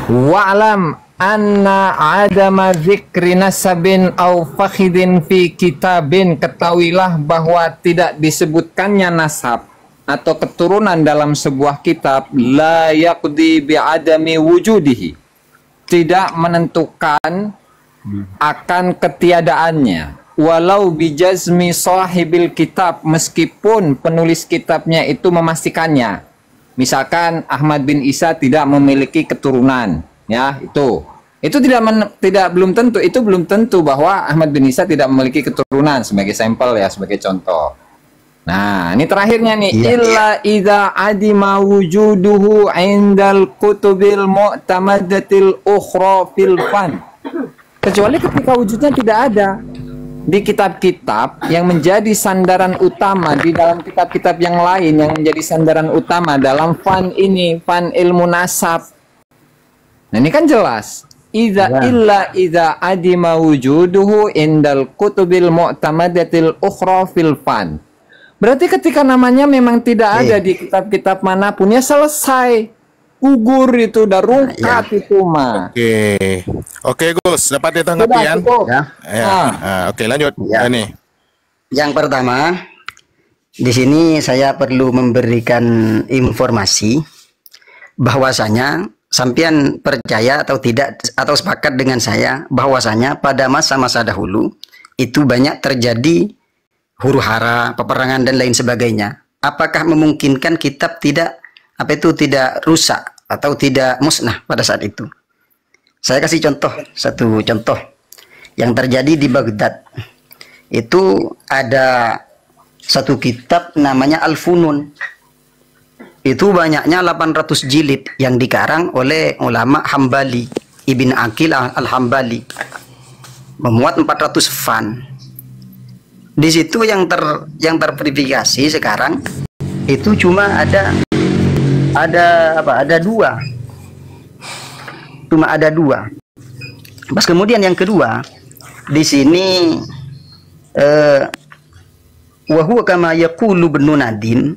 Wa'lam anna adama dzikri nasabin au fakhidin fi kitabin, ketahuilah bahwa tidak disebutkannya nasab atau keturunan dalam sebuah kitab la yaqdi bi'adami wujudihi, tidak menentukan akan ketiadaannya, walau bijazmi sahibil kitab, meskipun penulis kitabnya itu memastikannya. Misalkan Ahmad bin Isa tidak memiliki keturunan, ya, itu belum tentu, itu belum tentu bahwa Ahmad bin Isa tidak memiliki keturunan, sebagai sampel ya, sebagai contoh. Nah, ini terakhirnya nih, illa idza adima wujuduhu indal kutubil mu'tamadatil ukhra fil fan. Kecuali ketika wujudnya tidak ada di kitab-kitab yang menjadi sandaran utama, di dalam kitab-kitab yang lain yang menjadi sandaran utama dalam fan ini, fan ilmu nasab. Nah, ini kan jelas. Illa idza adima wujuduhu indal kutubil mu'tamadatil ukhra fil fan. Berarti ketika namanya memang tidak ada di kitab-kitab manapun, ya selesai. Gugur itu, udah rungkat itu mah. Oke Gus, dapat ditanggapi ya? Oke, lanjut. Ini. Yang pertama, di sini saya perlu memberikan informasi bahwasanya sampean percaya atau tidak, atau sepakat dengan saya bahwasanya pada masa-masa dahulu itu banyak terjadi huru-hara, peperangan dan lain sebagainya. Apakah memungkinkan kitab tidak rusak atau tidak musnah pada saat itu? Saya kasih satu contoh yang terjadi di Baghdad. Itu ada satu kitab namanya Al-Funun. Itu banyaknya 800 jilid yang dikarang oleh ulama Hambali, Ibn Aqil Al-Hambali. Memuat 400 fan. Di situ yang terverifikasi sekarang itu cuma ada dua. Cuma ada dua. Pas kemudian yang kedua di sini wa huwa kama yaqulu Ibnu Nadim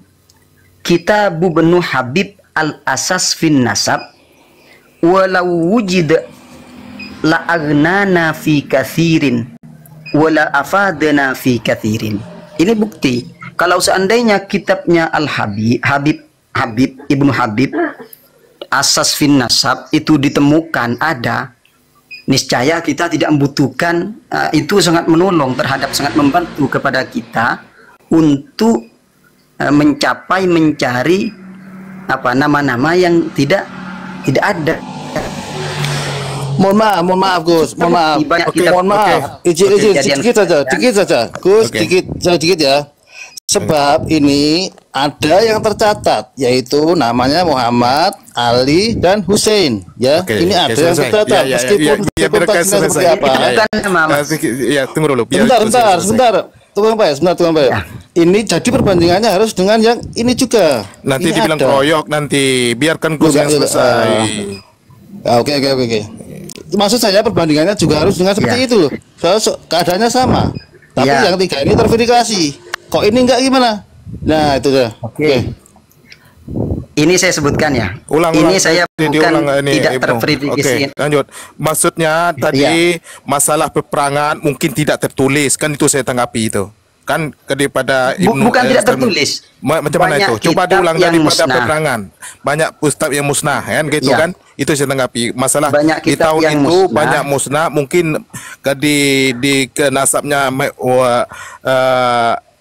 Kitab Ibnu Habib al-Asas fin Nasab walau wujid la aghnana fi kathirin wala afadana fi kathirin. Ini bukti kalau seandainya kitabnya Habib Ibnu Habib Asas fin Nasab itu ditemukan ada, niscaya kita tidak membutuhkan, itu sangat menolong sangat membantu kepada kita untuk mencari nama-nama yang tidak ada. Mohon maaf Gus, mohon maaf. Mohon maaf. Izin sedikit saja. Gus, sedikit ya. Sebab ini ada yang tercatat, yaitu namanya Muhammad, Ali, dan Hussein. Ya, ini ada yang tercatat. Meskipun seperti apa. Ya, tunggu dulu. Sebentar. Tukang Pak. Ini jadi perbandingannya harus dengan yang ini juga. Nanti dibilang kroyok nanti, biarkan Gus yang selesai. Oke. Maksud saya perbandingannya juga harus dengan seperti itu loh. Soalnya keadaannya sama. Tapi yang tiga ini terverifikasi. Kok ini enggak gimana? Nah, itu dah. Oke. Ini saya sebutkan ya. Ini saya bukan tidak terverifikasi. Lanjut. Maksudnya tadi masalah peperangan mungkin tidak tertulis, kan itu saya tanggapi itu. Kan daripada bukan tidak tertulis. Macam mana itu? Coba diulang daripada peperangan. Banyak ustaz yang musnah kan gitu kan? Itu saya tanggapi. Masalah di tahun itu banyak musnah, mungkin di nasabnya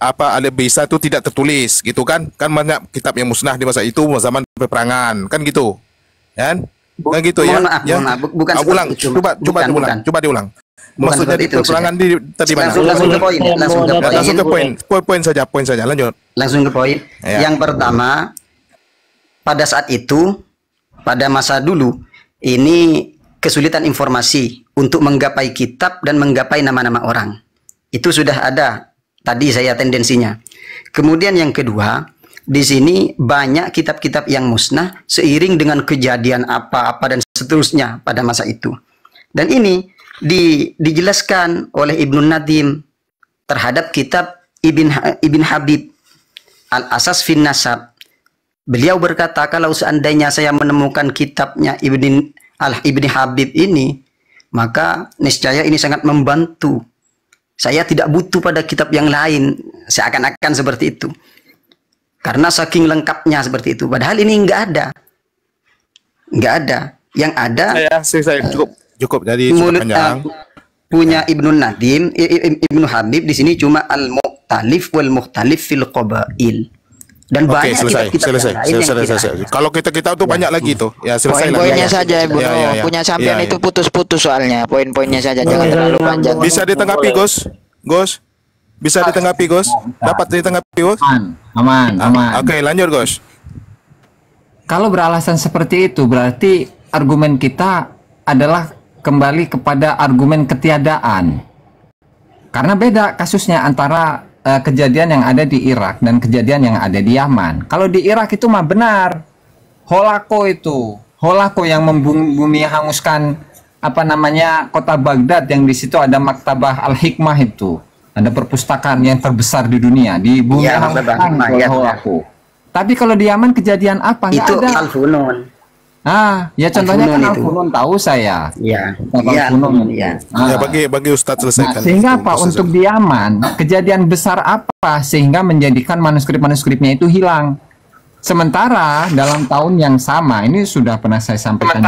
Ali Bisa itu tidak tertulis gitu kan banyak kitab yang musnah di masa itu zaman peperangan kan gitu kan gitu ya. Mohon maaf, bukan ulang coba diulang maksudnya di peperangan tadi mana langsung ke poin saja lanjut langsung ke poin. Yang pertama, pada saat itu pada masa dulu ini kesulitan informasi untuk menggapai kitab dan menggapai nama-nama orang itu sudah ada. Tadi saya tendensinya. Kemudian yang kedua, di sini banyak kitab-kitab yang musnah seiring dengan kejadian apa-apa dan seterusnya pada masa itu. Dan ini dijelaskan oleh Ibnu Nadim terhadap kitab Ibn Habib Al-Asas fin Nasab. Beliau berkata, kalau seandainya saya menemukan kitabnya Ibni Habib ini, maka niscaya ini sangat membantu. Saya tidak butuh pada kitab yang lain, seakan-akan seperti itu. Karena saking lengkapnya seperti itu. Padahal ini enggak ada. Enggak ada. Yang ada saya cukup jadi panjang. Punya Ibnu Nadim, Ibnu Habib di sini cuma al-mukhtalif wal mukhtalif fil qabail. Dan banyak selesai. Kalau kita tuh banyak lagi tuh. Ya selesai. Poin-poinnya saja, Ibu. Punya sampean itu putus-putus soalnya. Poin-poinnya saja, jangan terlalu panjang. Bisa ditanggapi, Gus? Bisa ditanggapi, Gus? Dapat ditanggapi, Gus? Aman. Oke, lanjut, Gus. Kalau beralasan seperti itu, berarti argumen kita adalah kembali kepada argumen ketiadaan. Karena beda kasusnya antara kejadian yang ada di Irak dan kejadian yang ada di Yaman. Kalau di Irak itu mah benar, Holako yang membumi hanguskan kota Baghdad, yang di situ ada Maktabah Al-Hikmah, itu ada perpustakaan yang terbesar di dunia, di bumi hanguskan oleh Holako. Tapi kalau di Yaman kejadian apa? Itu ada. Al-Funun. Contohnya kan Al-Funun tahu saya. Iya. Bagi Ustadz selesaikan. Sehingga apa? Untuk di Yaman, kejadian besar apa sehingga menjadikan manuskrip-manuskripnya itu hilang? Sementara dalam tahun yang sama, ini sudah pernah saya sampaikan.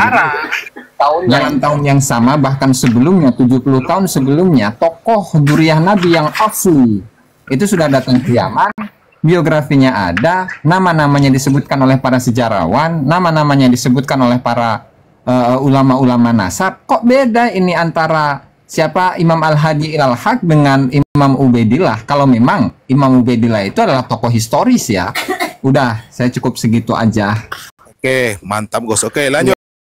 Dalam tahun yang sama, bahkan sebelumnya, 70 tahun sebelumnya, tokoh Dzurriyyah Nabi yang asli itu sudah datang ke Yaman. Biografinya ada, nama-namanya disebutkan oleh para sejarawan, nama-namanya disebutkan oleh para ulama-ulama nasab. Kok beda ini antara siapa Imam Al-Hadi Al-Haq dengan Imam Ubaidillah? Kalau memang Imam Ubaidillah itu adalah tokoh historis ya. Udah, saya cukup segitu aja. Oke, mantap, Gus. Oke, lanjut.